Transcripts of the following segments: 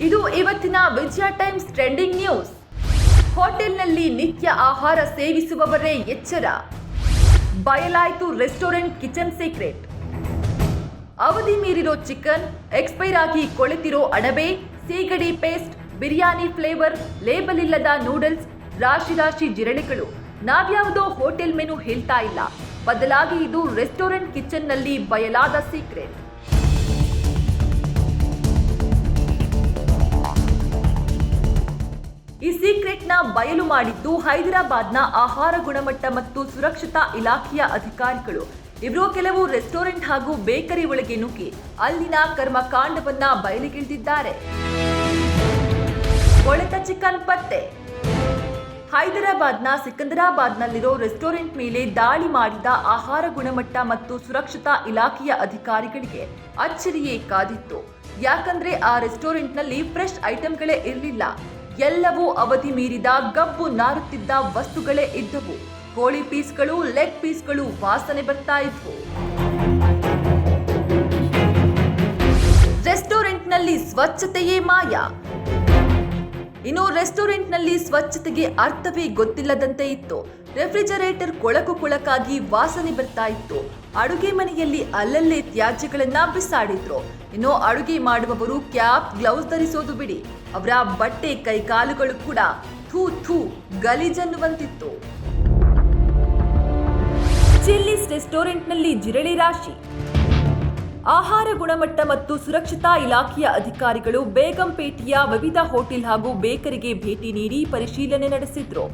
ಇದು ಇವತ್ತಿನ ವಿಜಯ times trending news. ಹೋಟೆಲ್ನಲ್ಲಿ ನಿತ್ಯ ಆಹಾರ ಸೇವಿಸುವವರೇ ಎಚ್ಚರ. ಬಯಲಾಯಿತು ರೆಸ್ಟೋರೆಂಟ್ ಕಿಚನ್ ಸೀಕ್ರೆಟ್. ಅವಧಿ ಮೀರಿರೋ ಚಿಕನ್, ಎಕ್ಸ್ಪೈರ್ ಆಗಿ ಕೊಳೆತಿರೋ ಅಣಬೆ, ಸೀಗಡಿ ಪೇಸ್ಟ್, ಬಿರಿಯಾನಿ ಫ್ಲೇವರ್, ಲೇಬಲ್ ಇಲ್ಲದ ನೂಡಲ್ಸ್, ರಾಶಿ ಜಿರಳೆಗಳು. ನಾವ್ಯಾವುದೋ ಹೋಟೆಲ್ ಮೆನು ಹೇಳ್ತಾ ಇಲ್ಲ, ಬದಲಾಗಿ ಇದು ರೆಸ್ಟೋರೆಂಟ್ ಕಿಚನ್ನಲ್ಲಿ ಬಯಲಾದ ಸೀಕ್ರೆಟ್. ಈ ಸೀಕ್ರೆಟ್ನ ಬಯಲು ಮಾಡಿದ್ದು ಹೈದರಾಬಾದ್ನ ಆಹಾರ ಗುಣಮಟ್ಟ ಮತ್ತು ಸುರಕ್ಷತಾ ಇಲಾಖೆಯ ಅಧಿಕಾರಿಗಳು. ಇವರು ಕೆಲವು ರೆಸ್ಟೋರೆಂಟ್ ಹಾಗೂ ಬೇಕರಿ ಒಳಗೆ ನುಗ್ಗಿ ಅಲ್ಲಿನ ಕರ್ಮಕಾಂಡವನ್ನ ಬಯಲಿಗೆಳೆದಿದ್ದಾರೆ. ಕೊಳೆತ ಚಿಕನ್ ಪತ್ತೆ. ಹೈದರಾಬಾದ್ನ ಸಿಕಂದರಾಬಾದ್ನಲ್ಲಿರೋ ರೆಸ್ಟೋರೆಂಟ್ ಮೇಲೆ ದಾಳಿ ಮಾಡಿದ ಆಹಾರ ಗುಣಮಟ್ಟ ಮತ್ತು ಸುರಕ್ಷತಾ ಇಲಾಖೆಯ ಅಧಿಕಾರಿಗಳಿಗೆ ಅಚ್ಚರಿಯೇ ಕಾದಿತ್ತು. ಯಾಕಂದ್ರೆ ಆ ರೆಸ್ಟೋರೆಂಟ್ನಲ್ಲಿ ಫ್ರೆಶ್ ಐಟಂಗಳೇ ಇರಲಿಲ್ಲ. ಎಲ್ಲವೂ ಅವಧಿ ಮೀರಿದ ಗಬ್ಬು ನಾರುತ್ತಿದ್ದ ವಸ್ತುಗಳೇ ಇದ್ದವು. ಕೋಳಿ ಪೀಸ್ಗಳು, ಲೆಗ್ ಪೀಸ್ಗಳು ವಾಸನೆ ಬರ್ತಾ ಇದ್ವು. ರೆಸ್ಟೋರೆಂಟ್ನಲ್ಲಿ ಸ್ವಚ್ಛತೆಯೇ ಮಾಯ. ಇನ್ನು ರೆಸ್ಟೋರೆಂಟ್ನಲ್ಲಿ ಸ್ವಚ್ಛತೆಗೆ ಅರ್ಥವೇ ಗೊತ್ತಿಲ್ಲದಂತೆ ಇತ್ತು. ರೆಫ್ರಿಜರೇಟರ್ ಕೊಳಕಾಗಿ ವಾಸನೆ ಬರ್ತಾ ಇತ್ತು. ಅಡುಗೆ ಮನೆಯಲ್ಲಿ ಅಲ್ಲಲ್ಲೇ ತ್ಯಾಜ್ಯಗಳನ್ನ ಬಿಸಾಡಿದ್ರು. ಇನ್ನು ಅಡುಗೆ ಮಾಡುವವರು ಕ್ಯಾಪ್, ಗ್ಲೌಸ್ ಧರಿಸೋದು ಬಿಡಿ, ಅವರ ಬಟ್ಟೆ ಕೈಕಾಲುಗಳು ಕೂಡ ಥೂ ಗಲೀಜನ್ನುವಂತಿತ್ತು. ಚಿಲ್ಲಿಸ್ ರೆಸ್ಟೋರೆಂಟ್ನಲ್ಲಿ ಜಿರಳೆ ರಾಶಿ. ಆಹಾರ ಗುಣಮಟ್ಟ ಮತ್ತು ಸುರಕ್ಷತಾ ಇಲಾಖೆಯ ಅಧಿಕಾರಿಗಳು ಬೇಗಂಪೇಟೆಯ ವಿವಿಧ ಹೋಟೆಲ್ ಹಾಗೂ ಬೇಕರಿಗೆ ಭೇಟಿ ನೀಡಿ ಪರಿಶೀಲನೆ ನಡೆಸಿದ್ರು.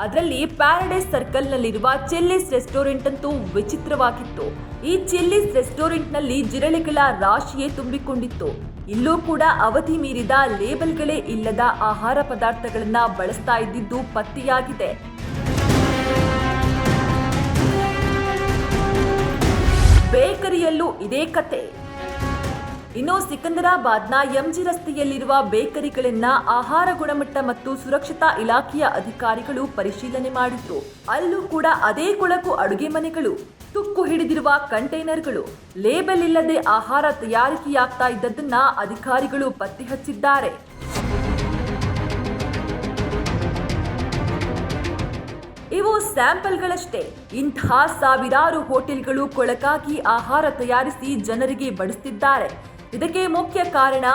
ಅದರಲ್ಲಿ ಪ್ಯಾರಡೈಸ್ ಸರ್ಕಲ್ನಲ್ಲಿರುವ ಚಿಲ್ಲಿಸ್ ರೆಸ್ಟೋರೆಂಟ್ ಅಂತೂ ವಿಚಿತ್ರವಾಗಿತ್ತು. ಈ ಚಿಲ್ಲಿಸ್ ರೆಸ್ಟೋರೆಂಟ್ನಲ್ಲಿ ಜಿರಳೆಗಳ ರಾಶಿಯೇ ತುಂಬಿಕೊಂಡಿತ್ತು. ಇಲ್ಲೂ ಕೂಡ ಅವಧಿ ಮೀರಿದ ಲೇಬಲ್ಗಳೇ ಇಲ್ಲದ ಆಹಾರ ಪದಾರ್ಥಗಳನ್ನ ಬಳಸ್ತಾ ಇದ್ದಿದ್ದು ಪತ್ತೆಯಾಗಿದೆ. ಬೇಕರಿಯಲ್ಲೂ ಇದೇ ಕತೆ. ಇನ್ನು ಸಿಕಂದರಾಬಾದ್ನ ಎಂಜಿ ರಸ್ತೆಯಲ್ಲಿರುವ ಬೇಕರಿಗಳನ್ನ ಆಹಾರ ಗುಣಮಟ್ಟ ಮತ್ತು ಸುರಕ್ಷತಾ ಇಲಾಖೆಯ ಅಧಿಕಾರಿಗಳು ಪರಿಶೀಲನೆ ಮಾಡಿದ್ರು. ಅಲ್ಲೂ ಕೂಡ ಅದೇ ಕೊಳಕು ಅಡುಗೆ ಮನೆಗಳು, ತುಕ್ಕು ಹಿಡಿದಿರುವ ಕಂಟೈನರ್ಗಳು, ಲೇಬಲ್ ಇಲ್ಲದೆ ಆಹಾರ ತಯಾರಿಕೆಯಾಗ್ತಾ ಇದ್ದದನ್ನ ಅಧಿಕಾರಿಗಳು ಪತ್ತೆ ಹಚ್ಚಿದ್ದಾರೆ. ಇವು ಸ್ಯಾಂಪಲ್ಗಳಷ್ಟೇ. ಇಂಥ ಸಾವಿರಾರು ಹೋಟೆಲ್ಗಳು ಕೊಳಕಾಗಿ ಆಹಾರ ತಯಾರಿಸಿ ಜನರಿಗೆ ಬಡಿಸುತ್ತಿದ್ದಾರೆ. ಇದಕ್ಕೆ ಮುಖ್ಯ ಕಾರಣ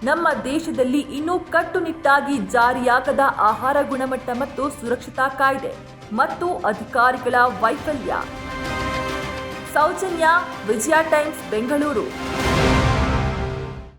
ನಮ್ಮ ದೇಶದಲ್ಲಿ ಇನ್ನೂ ಕಟ್ಟುನಿಟ್ಟಾಗಿ ಜಾರಿಯಾಗದ ಆಹಾರ ಗುಣಮಟ್ಟ ಮತ್ತು ಸುರಕ್ಷತಾ ಕಾಯ್ದೆ ಮತ್ತು ಅಧಿಕಾರಿಗಳ ವೈಫಲ್ಯ. ಸೌಜನ್ಯ, ವಿಜಯ ಟೈಮ್ಸ್, ಬೆಂಗಳೂರು.